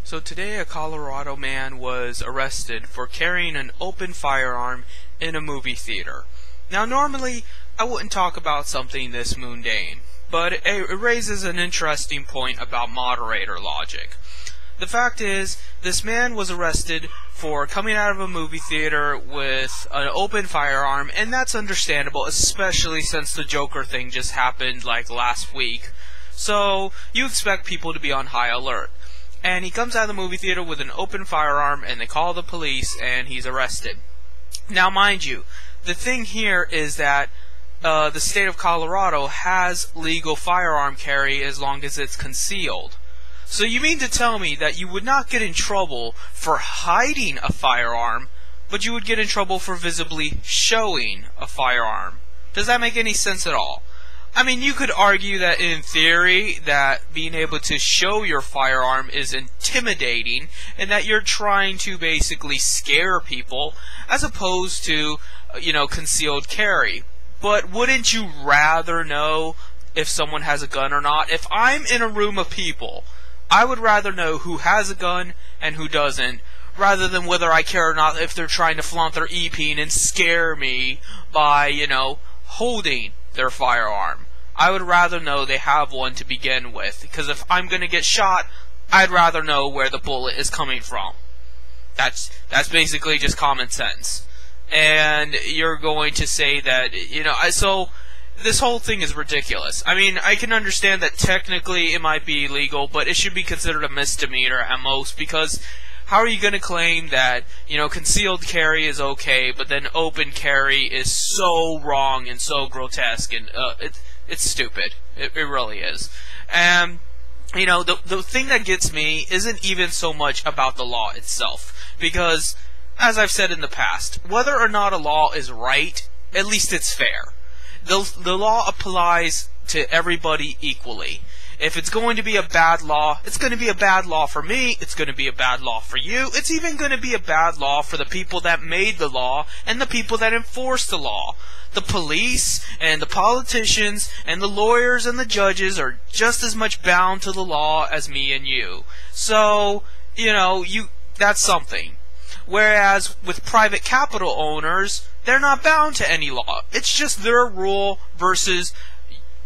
So today a Colorado man was arrested for carrying an open firearm in a movie theater. Now normally I wouldn't talk about something this mundane, but it raises an interesting point about moderator logic. The fact is, this man was arrested for coming out of a movie theater with an open firearm, and that's understandable, especially since the Joker thing just happened like last week. So you expect people to be on high alert. And he comes out of the movie theater with an open firearm, and they call the police, and he's arrested. Now, mind you, the thing here is that the state of Colorado has legal firearm carry as long as it's concealed. So you mean to tell me that you would not get in trouble for hiding a firearm, but you would get in trouble for visibly showing a firearm? Does that make any sense at all? I mean, you could argue that in theory that being able to show your firearm is intimidating and that you're trying to basically scare people as opposed to, concealed carry. But wouldn't you rather know if someone has a gun or not? If I'm in a room of people, I would rather know who has a gun and who doesn't, rather than whether I care or not if they're trying to flaunt their e-peen and scare me by, holding their firearm. I would rather know they have one to begin with, because if I'm going to get shot, I'd rather know where the bullet is coming from. That's basically just common sense. And you're going to say that, so this whole thing is ridiculous. I mean, I can understand that technically it might be illegal, but it should be considered a misdemeanor at most, because how are you going to claim that, concealed carry is okay, but then open carry is so wrong and so grotesque, and it's stupid. It really is. And, the thing that gets me isn't even so much about the law itself, because, as I've said in the past, whether or not a law is right, at least it's fair. The law applies to everybody equally. If it's going to be a bad law, it's going to be a bad law for me, it's going to be a bad law for you, it's even going to be a bad law for the people that made the law and the people that enforce the law. The police and the politicians and the lawyers and the judges are just as much bound to the law as me and you. So, that's something. Whereas with private capital owners, they're not bound to any law. It's just their rule versus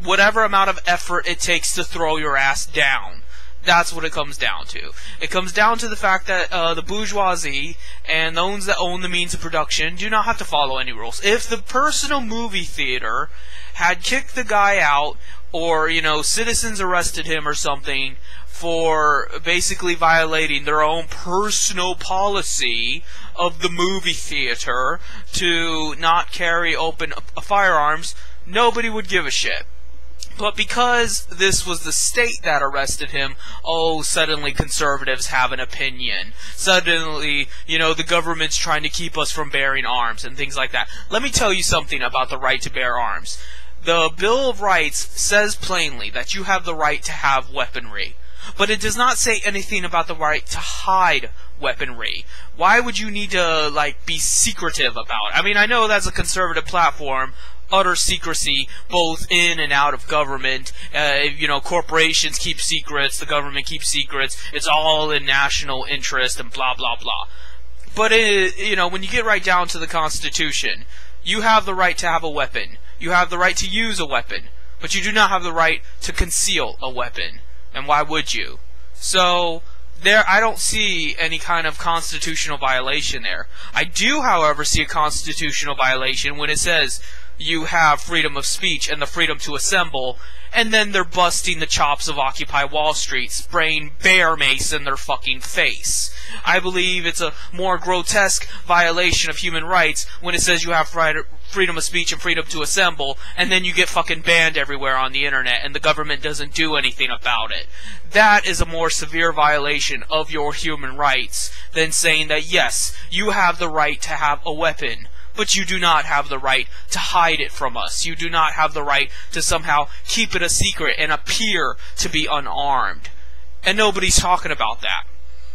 whatever amount of effort it takes to throw your ass down. That's what it comes down to. It comes down to the fact that the bourgeoisie and those that own the means of production do not have to follow any rules. If the personal movie theater had kicked the guy out, or, citizens arrested him or something for basically violating their own personal policy of the movie theater to not carry open firearms, nobody would give a shit. But because this was the state that arrested him, suddenly conservatives have an opinion. Suddenly, the government's trying to keep us from bearing arms and things like that. Let me tell you something about the right to bear arms. The Bill of Rights says plainly that you have the right to have weaponry. But it does not say anything about the right to hide weaponry. Why would you need to, be secretive about it? I mean, I know that's a conservative platform, utter secrecy, both in and out of government. Corporations keep secrets, the government keeps secrets, it's all in national interest, and blah, blah, blah. But, when you get right down to the Constitution, you have the right to have a weapon. You have the right to use a weapon. But you do not have the right to conceal a weapon. And why would you? So, I don't see any kind of constitutional violation there. I do, however, see a constitutional violation when it says you have freedom of speech and the freedom to assemble, and then they're busting the chops of Occupy Wall Street, spraying bear mace in their fucking face. I believe it's a more grotesque violation of human rights when it says you have freedom of speech and freedom to assemble, and then you get fucking banned everywhere on the internet and the government doesn't do anything about it. That is a more severe violation of your human rights than saying that yes, you have the right to have a weapon, but you do not have the right to hide it from us. You do not have the right to somehow keep it a secret and appear to be unarmed. And nobody's talking about that.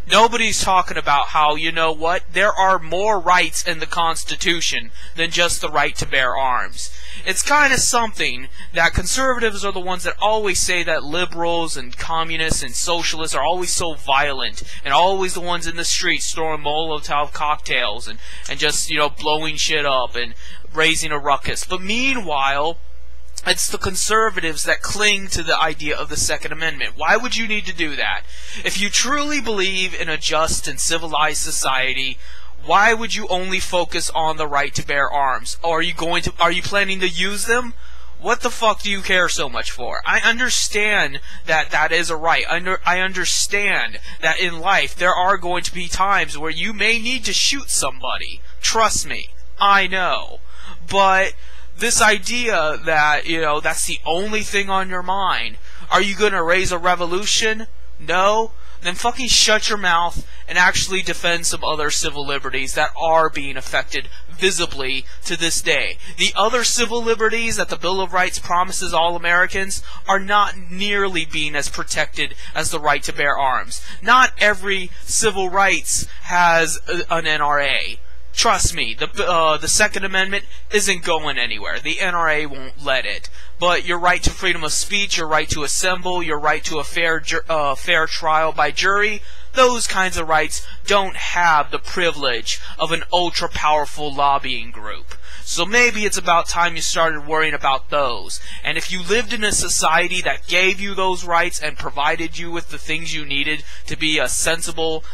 Nobody's talking about how, you know what, there are more rights in the Constitution than just the right to bear arms. It's kind of something that conservatives are the ones that always say that liberals and communists and socialists are always so violent and always the ones in the streets throwing Molotov cocktails and just, you know, blowing shit up and raising a ruckus. But meanwhile, it's the conservatives that cling to the idea of the Second Amendment. Why would you need to do that? If you truly believe in a just and civilized society, why would you only focus on the right to bear arms? Or are you planning to use them? What the fuck do you care so much for? I understand that that is a right. I understand that in life there are going to be times where you may need to shoot somebody. Trust me, I know. But this idea that, you know, that's the only thing on your mind. Are you going to raise a revolution? No? Then fucking shut your mouth and actually defend some other civil liberties that are being affected visibly to this day. The other civil liberties that the Bill of Rights promises all Americans are not nearly being as protected as the right to bear arms. Not every civil rights has an NRA. Trust me, the Second Amendment isn't going anywhere. The NRA won't let it. But your right to freedom of speech, your right to assemble, your right to a fair trial by jury, those kinds of rights don't have the privilege of an ultra-powerful lobbying group. So maybe it's about time you started worrying about those. And if you lived in a society that gave you those rights and provided you with the things you needed to be a sensible,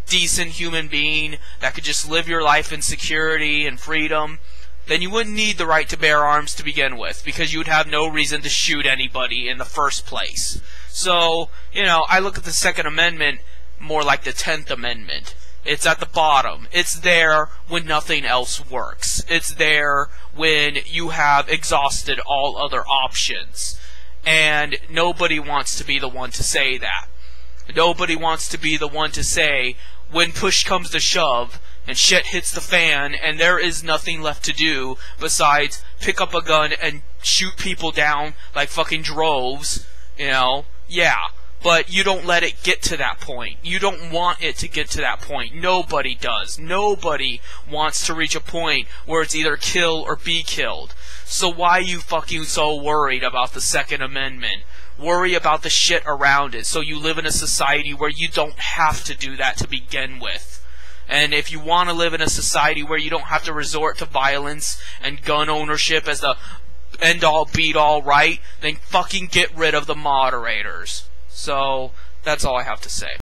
decent human being that could just live your life in security and freedom, then you wouldn't need the right to bear arms to begin with, because you would have no reason to shoot anybody in the first place. So, you know, I look at the Second Amendment more like the 10th Amendment. It's at the bottom. It's there when nothing else works. It's there when you have exhausted all other options. And nobody wants to be the one to say that. Nobody wants to be the one to say, when push comes to shove, and shit hits the fan, and there is nothing left to do besides pick up a gun and shoot people down like fucking droves, you know, yeah. But you don't let it get to that point. You don't want it to get to that point. Nobody does. Nobody wants to reach a point where it's either kill or be killed. So why are you fucking so worried about the Second Amendment? Worry about the shit around it so you live in a society where you don't have to do that to begin with. And if you want to live in a society where you don't have to resort to violence and gun ownership as the end-all, beat-all right, then fucking get rid of the moderators. So, that's all I have to say.